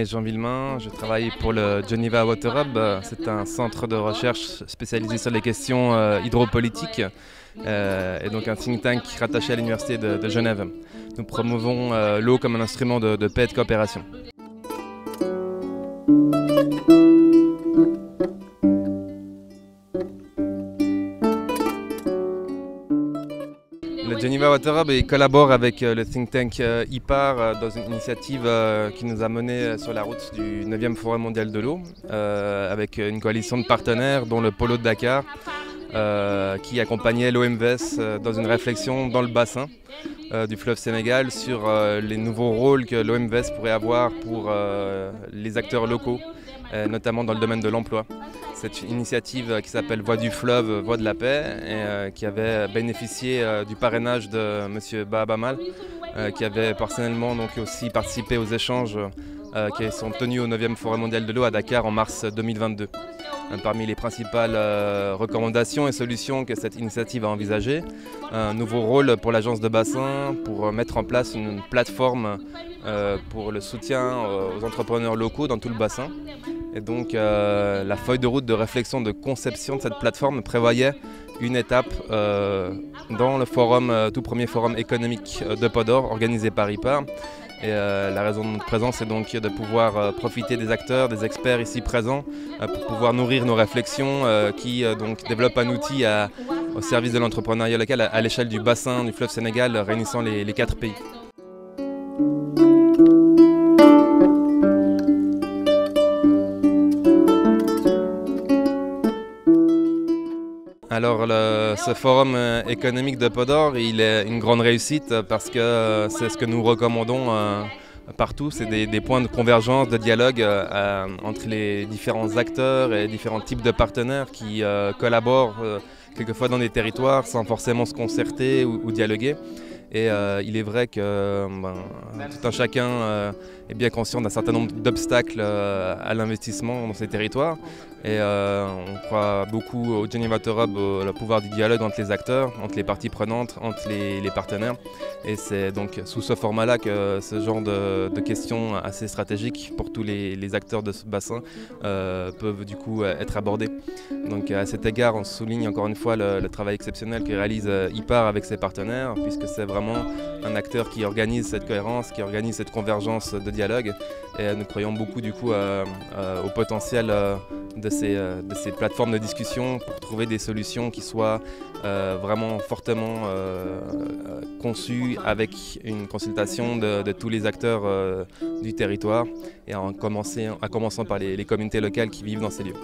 est Jean Villemain, je travaille pour le Geneva Water Hub. C'est un centre de recherche spécialisé sur les questions hydropolitiques et donc un think tank rattaché à l'Université de Genève. Nous promouvons l'eau comme un instrument de paix et de coopération. Le Geneva Water Hub collabore avec le think tank IPAR dans une initiative qui nous a menés sur la route du 9e Forum mondial de l'eau avec une coalition de partenaires dont le Polo de Dakar qui accompagnait l'OMVS dans une réflexion dans le bassin du fleuve Sénégal sur les nouveaux rôles que l'OMVS pourrait avoir pour les acteurs locaux, notamment dans le domaine de l'emploi. C'est une initiative qui s'appelle Voix du fleuve, Voix de la paix, et qui avait bénéficié du parrainage de M. Bahabamal, qui avait personnellement donc aussi participé aux échanges qui sont tenus au 9e Forum mondial de l'eau à Dakar en mars 2022. Parmi les principales recommandations et solutions que cette initiative a envisagées, un nouveau rôle pour l'agence de bassin, pour mettre en place une plateforme pour le soutien aux entrepreneurs locaux dans tout le bassin. Et donc la feuille de route de réflexion de conception de cette plateforme prévoyait une étape dans le forum, tout premier forum économique de Podor organisé par IPAR. Et la raison de notre présence est donc de pouvoir profiter des acteurs, des experts ici présents pour pouvoir nourrir nos réflexions qui donc développent un outil au service de l'entrepreneuriat local à l'échelle du bassin du fleuve Sénégal réunissant les 4 pays. Alors ce forum économique de Podor, il est une grande réussite parce que c'est ce que nous recommandons partout, c'est des points de convergence, de dialogue entre les différents acteurs et différents types de partenaires qui collaborent quelquefois dans des territoires sans forcément se concerter ou dialoguer. Et il est vrai que tout un chacun est bien conscient d'un certain nombre d'obstacles à l'investissement dans ces territoires. Et on croit beaucoup au Geneva Water Hub, au pouvoir du dialogue entre les acteurs, entre les parties prenantes, entre les partenaires. Et c'est donc sous ce format-là que ce genre de questions assez stratégiques pour tous les acteurs de ce bassin peuvent du coup être abordées. Donc à cet égard, on souligne encore une fois le travail exceptionnel que réalise IPAR avec ses partenaires, puisque c'est vraiment un acteur qui organise cette cohérence, qui organise cette convergence de dialogue. Et nous croyons beaucoup du coup au potentiel de ces plateformes de discussion pour trouver des solutions qui soient vraiment fortement conçues avec une consultation de tous les acteurs du territoire et en commençant par les communautés locales qui vivent dans ces lieux.